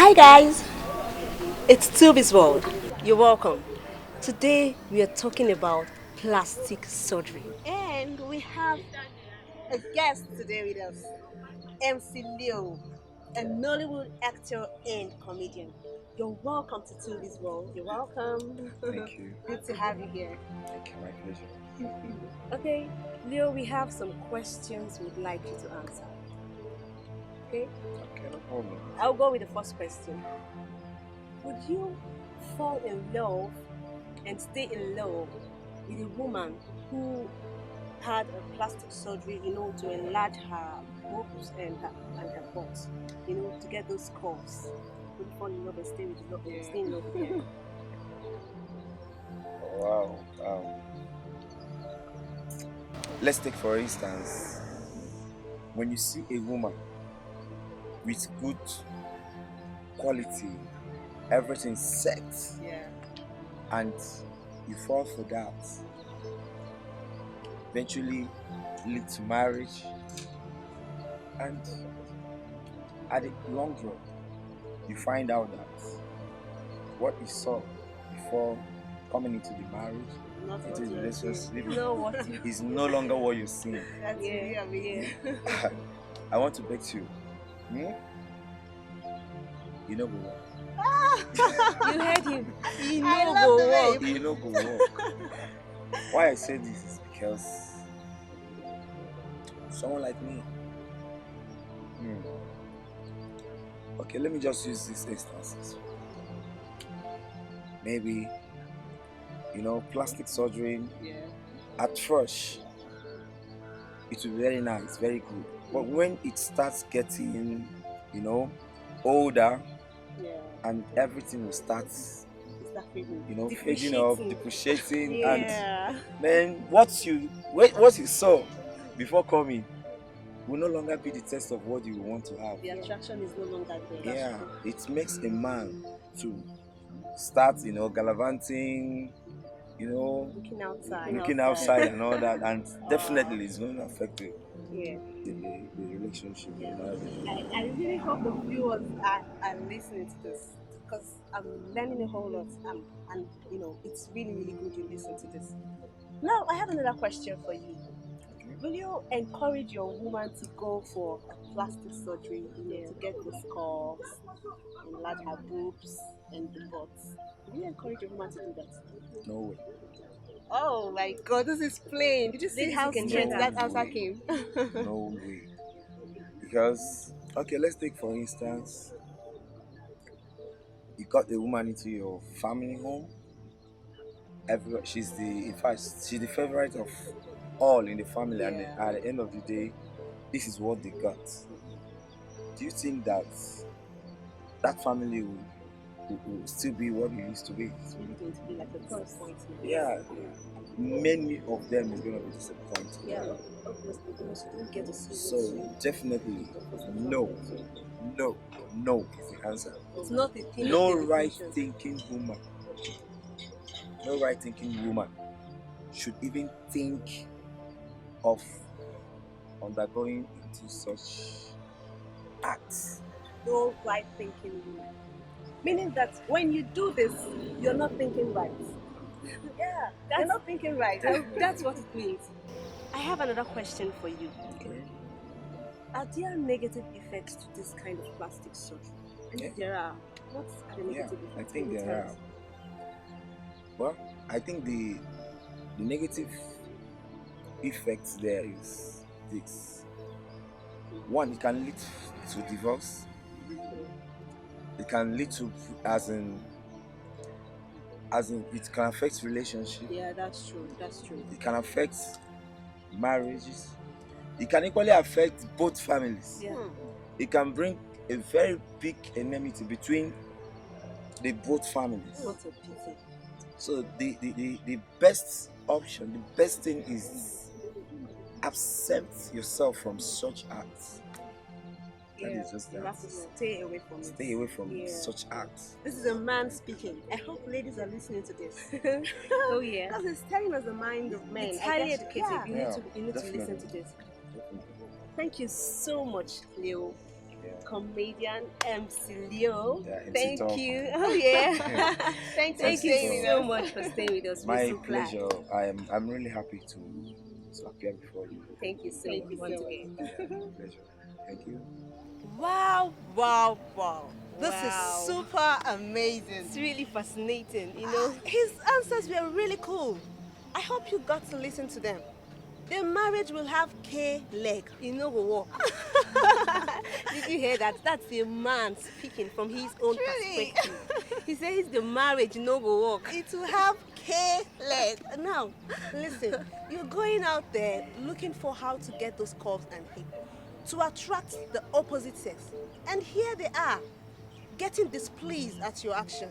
Hi guys, it's Tubi's World. You're welcome. Today we are talking about plastic surgery. And we have a guest today with us, MC Leo, a Nollywood actor and comedian. You're welcome to Tubi's World. You're welcome. Thank you. Good to have you here. Thank you. My pleasure. Okay, Leo, we have some questions we'd like you to answer. Okay, Okay, no problem. I'll go with the first question. Would you fall in love and stay in love with a woman who had a plastic surgery, to enlarge her boobs and her butt, to get those curves? Would you fall in love and stay in love with her? Wow. Let's take for instance, when you see a woman with good quality, everything set, Yeah. and you fall for that, eventually lead to marriage, and at the long run, you find out that what you saw before coming into the marriage, Not into what the you're seeing. relationship, No, what you. is no longer what you're seeing. That's really amazing. I want to beg you. Hmm? You know go work. You heard him. He I know love the go way walk. You know go work. Why I say this is because someone like me. Hmm. Okay, let me just use these instances. Maybe plastic surgery. Yeah. At first, it will be very nice, very good. But when it starts getting, you know, older, Yeah. and everything will start, It's that feeling. fading off, Depreciating. depreciating, and Yeah. then what you saw before coming will no longer be the test of what you want to have. The attraction is no longer there. Yeah, it makes a man to start, gallivanting, looking outside and all that, and definitely it's going to affect Yeah. the relationship. Yeah. And everything. I really hope the viewers are listening to this because I'm learning a whole lot. And it's really, really good you listen to this. Now, I have another question for you. Okay. Will you encourage your woman to go for a plastic surgery, to get those curves, enlarge her boobs and the butts? Will you encourage your woman to do that? No way. Oh my God, this is plain. Did you see Ladies, how you can straight hear that that. answer way. came? No way. Because okay, let's take for instance, you got the woman into your family home. In fact, she's the favorite of all in the family, and Yeah. at the end of the day, this is what they got. Do you think that family will still be what it used to be? It's really going to be like a disappointment. Yeah, many of them is going to be disappointed. Yeah, obviously, because you don't get to see So what definitely, no, no, no is the answer. it's not a thing of No right dedication. thinking woman, no right thinking woman should even think of undergoing into such acts. No right thinking woman. Meaning that when you do this, you're not thinking right. Yeah, you're not thinking right. That's what it means. I have another question for you. Okay. Are there negative effects to this kind of plastic surgery? And Yeah. if there are, what are the Yeah, negative I effects? think Can you there tell are. us? Well, I think the negative effects there is this. One, it can lead to divorce. It can lead to as in it can affect relationship. Yeah, that's true. That's true. It can affect marriages. It can equally affect both families. Yeah. It can bring a very big enmity between the both families. What a pity. So the best option, the best thing is accept yourself from such acts. That Yeah, is just you that. have to stay away from it. Stay away from Yeah. such acts. This is a man speaking. I hope ladies are listening to this. Oh yeah. Because it's telling us the mind of men. It's I highly guess- educative. Yeah. You need to listen to Definitely. this. Definitely. Thank you so much, Leo. comedian MC Leo. Yeah, MC Thank Top. you. Oh yeah. Thanks for Thank you MC staying with Top. so us. much for staying with us. We're My so glad. pleasure. I'm really happy to appear before you. Thank you so Thank much you once so much. again. Yeah, my pleasure. Thank you. Wow, wow, wow. This is Wow. super amazing. It's really fascinating, you know. His answers were really cool. I hope you got to listen to them. The marriage will have K leg. You know will work. Did you hear that? That's a man speaking from his own Truly. perspective. He says the marriage no go work. It will have K leg. Now, listen, you're going out there looking for how to get those curves and hip to attract the opposite sex. And here they are, getting displeased at your action.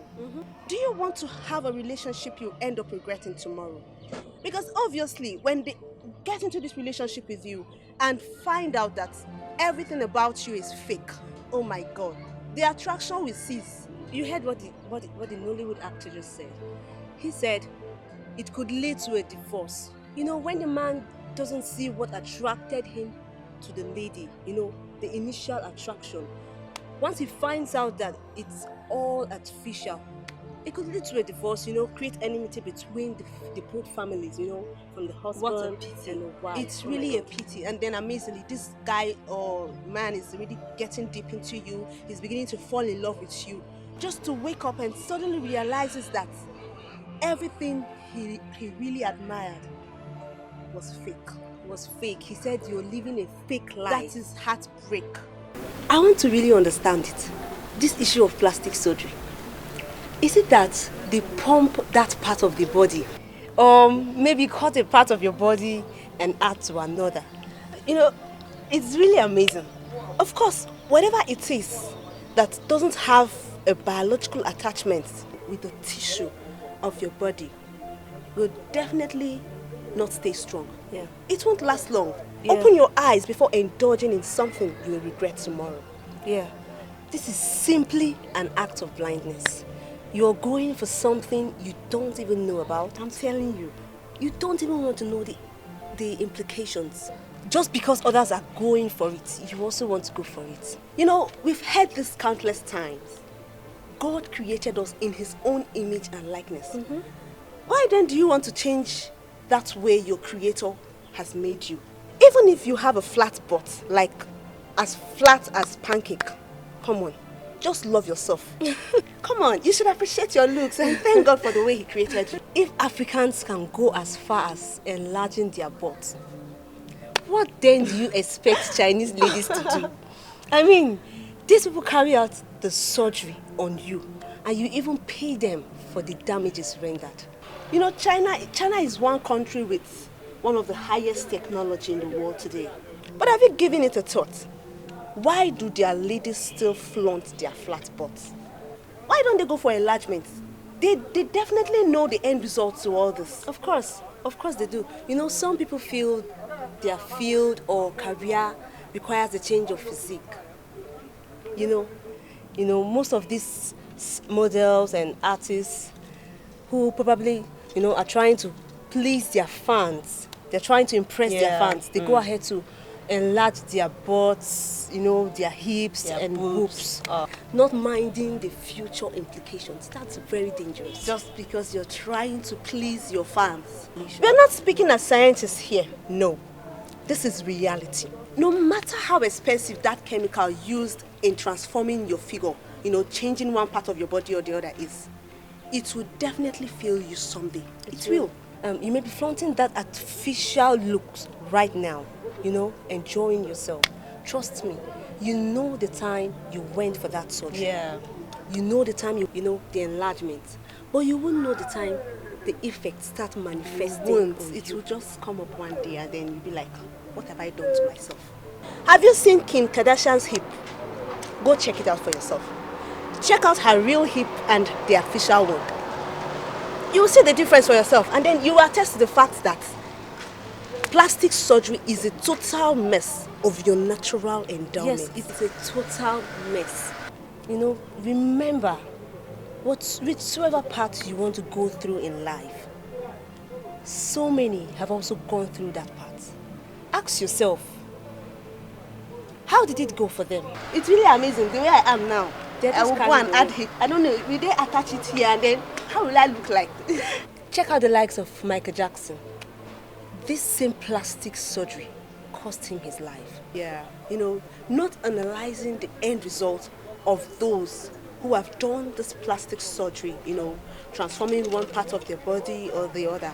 Do you want to have a relationship you end up regretting tomorrow? Because obviously, when they get into this relationship with you and find out that everything about you is fake, oh my god, the attraction will cease. You heard what the Nollywood actor just said. He said it could lead to a divorce. You know, when the man doesn't see what attracted him to the lady, you know, the initial attraction. Once he finds out that it's all artificial, it could lead to a divorce, you know, create enmity between the both families, you know, from the husband pity. and the wife. It's Oh my really a God. pity. And then amazingly, this guy or man is really getting deep into you. He's beginning to fall in love with you. Just to wake up and suddenly realizes that everything he really admired was fake. It was fake. He said you're living a fake life. That is heartbreak. I want to really understand it. This issue of plastic surgery. Is it that they pump that part of the body? Or maybe cut a part of your body and add to another? You know, it's really amazing. Of course, whatever it is that doesn't have a biological attachment with the tissue of your body will definitely not stay strong. Yeah. It won't last long. Yeah. Open your eyes before indulging in something you will regret tomorrow. Yeah. This is simply an act of blindness. You're going for something you don't even know about. I'm telling you. You don't even want to know the implications. Just because others are going for it, you also want to go for it. You know, we've heard this countless times. God created us in his own image and likeness. Why then do you want to change that way your creator has made you? Even if you have a flat butt, like as flat as pancake, come on, just love yourself. Come on, you should appreciate your looks and thank God for the way he created you. If Africans can go as far as enlarging their butts, what then do you expect Chinese ladies to do? I mean, these people carry out the surgery on you and you even pay them for the damages rendered. You know, China is one country with one of the highest technology in the world today. But have you given it a thought? Why do their ladies still flaunt their flat butts? Why don't they go for enlargement? They definitely know the end result to all this. Of course they do. You know, some people feel their field or career requires a change of physique. You know, most of these models and artists who probably, you know, are trying to please their fans. They're trying to impress their fans. They go ahead to enlarge their butts, you know, their hips Their and boobs. Not minding the future implications. That's very dangerous. Just because you're trying to please your fans. We're not speaking as scientists here. No. This is reality. No matter how expensive that chemical used in transforming your figure, you know, changing one part of your body or the other is, it will definitely fail you someday. It will. You may be flaunting that artificial looks right now, you know, enjoying yourself. Trust me, you know the time you went for that surgery. Yeah. You know the time you know the enlargement. But you won't know the time the effects start manifesting. Won't. on It you. will just come up one day and then you'll be like, what have I done to myself? Have you seen Kim Kardashian's hip? Go check it out for yourself. Check out her real hip and the official one. You will see the difference for yourself and then you will attest to the fact that plastic surgery is a total mess of your natural endowment. Yes, it's a total mess. You know, remember, whichever path you want to go through in life, so many have also gone through that path. Ask yourself, How did it go for them? It's really amazing the way I am now. They're I just will go carrying and away. add it. I don't know, will they attach it here and then how will I look like? Check out the likes of Michael Jackson. This same plastic surgery cost him his life. Yeah, you know, not analyzing the end result of those who have done this plastic surgery, you know, transforming one part of their body or the other.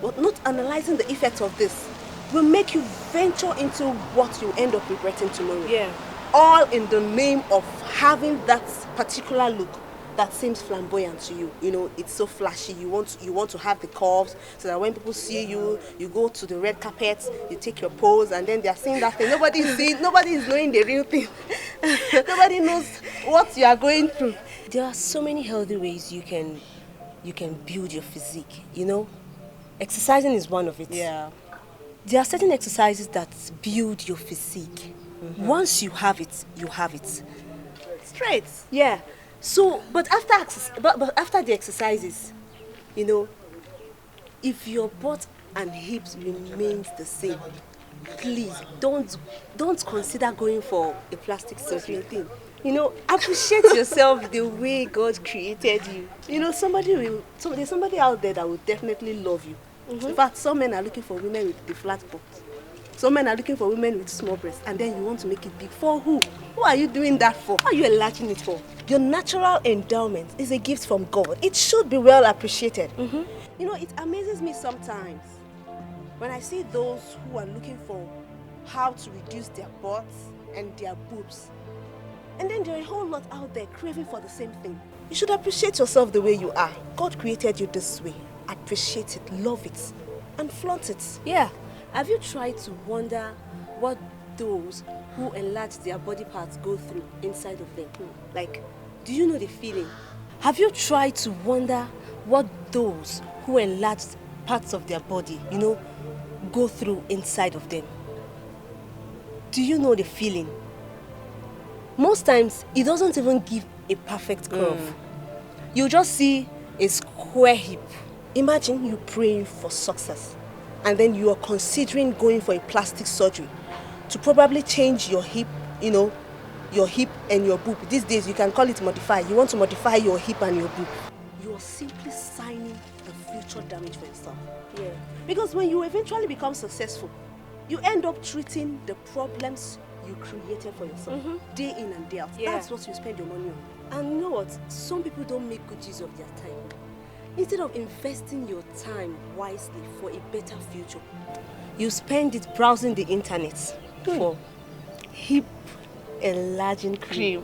But not analyzing the effect of this will make you venture into what you end up regretting tomorrow. Yeah. All in the name of having that particular look that seems flamboyant to you. You know, it's so flashy. You want to have the curves so that when people see you, you go to the red carpet, you take your pose, and then they are seeing that thing. Nobody is knowing the real thing. Nobody knows what you are going through. There are so many healthy ways you can build your physique, you know? Exercising is one of it. Yeah. There are certain exercises that build your physique. Once you have it, you have it. Straight. Yeah. So, but after the exercises, you know, if your butt and hips remains the same, please don't consider going for a plastic surgery thing. You know, appreciate yourself the way God created you. You know, there's somebody out there that will definitely love you. In fact, some men are looking for women with the flat butt. Some men are looking for women with small breasts, and then you want to make it big. For who? Who are you doing that for? What are you enlarging it for? Your natural endowment is a gift from God. It should be well appreciated. You know, it amazes me sometimes when I see those who are looking for how to reduce their butts and their boobs. And then there are a whole lot out there craving for the same thing. You should appreciate yourself the way you are. God created you this way. Appreciate it, love it, and flaunt it. Yeah. Have you tried to wonder what those who enlarge their body parts go through inside of them? Like, do you know the feeling? Have you tried to wonder what those who enlarge parts of their body, you know, go through inside of them? Do you know the feeling? Most times, it doesn't even give a perfect curve. You just see a square hip. Imagine you praying for success, and then you are considering going for a plastic surgery to probably change your hip, you know, your hip and your boob. These days, you can call it modify. You want to modify your hip and your boob. You are simply signing a future damage for yourself. Yeah. Because when you eventually become successful, you end up treating the problems you created for yourself day in and day out. Yeah. That's what you spend your money on. And you know what? Some people don't make good use of their time. Instead of investing your time wisely for a better future, you spend it browsing the internet for hip enlarging cream.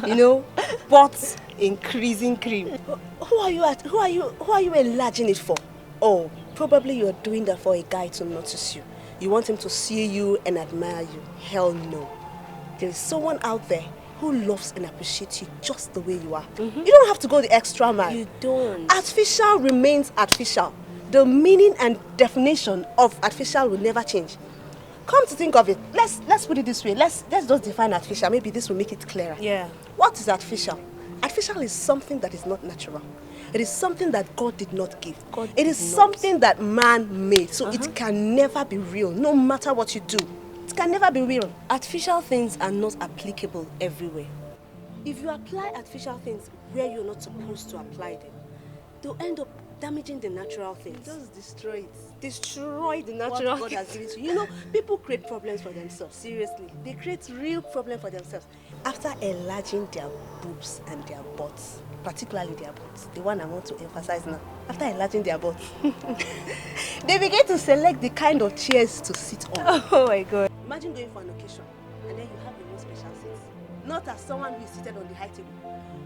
You know, butt increasing cream. Who are you enlarging it for? Oh, probably you're doing that for a guy to notice you. You want him to see you and admire you. Hell no. There is someone out there who loves and appreciates you just the way you are. You don't have to go the extra mile. You don't. Artificial remains artificial. The meaning and definition of artificial will never change. Come to think of it, let's put it this way. Let's just define artificial. Maybe this will make it clearer. Yeah. What is artificial? Artificial is something that is not natural. It is something that God did not give. It is something that man made. So it can never be real, no matter what you do. It can never be real. Artificial things are not applicable everywhere. If you apply artificial things where you're not supposed to apply them, they'll end up damaging the natural things. Just destroy it. Destroy the natural what God has given to you. You know, people create problems for themselves. Seriously. They create real problems for themselves. After enlarging their boobs and their butts, particularly their butts, the one I want to emphasize now, after enlarging their butts, they begin to select the kind of chairs to sit on. Oh my God. Imagine going for an occasion and then you have your own special seat. Not as someone who is seated on the high table,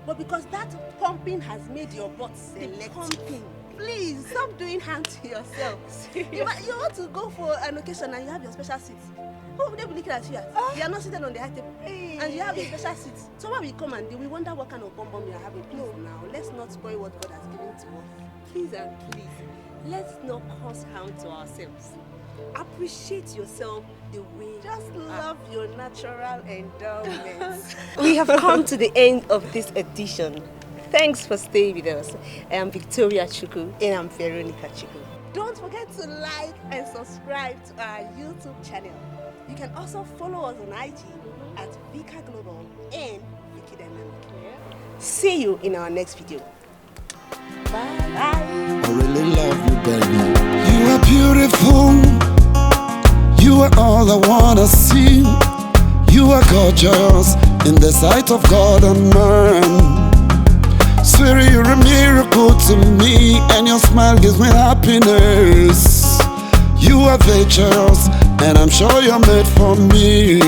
but because that pumping has made your butt select. Pumping. Please, stop doing harm to yourself. You want to go for an occasion and you have your special seat. Who will they be looking at you at? You are not seated on the high table. And you have your special seat. Someone will come and they will wonder what kind of bomb you are having. No, now, let's not spoil what God has given to us. Please and please, let's not cause harm to ourselves. Appreciate yourself the way just love your natural endowments. We have come to the end of this edition. Thanks for staying with us. I am Victoria Chukwu and I'm Veronica Chukwu. Don't forget to like and subscribe to our YouTube channel. You can also follow us on IG at Vika Global and Vicky Dynamic. See you in our next video. Bye. Bye. I really love you, baby. You are beautiful. You are all I wanna see. You are gorgeous in the sight of God and man. Swear you're a miracle to me, and your smile gives me happiness. You are virtuous, and I'm sure you're made for me.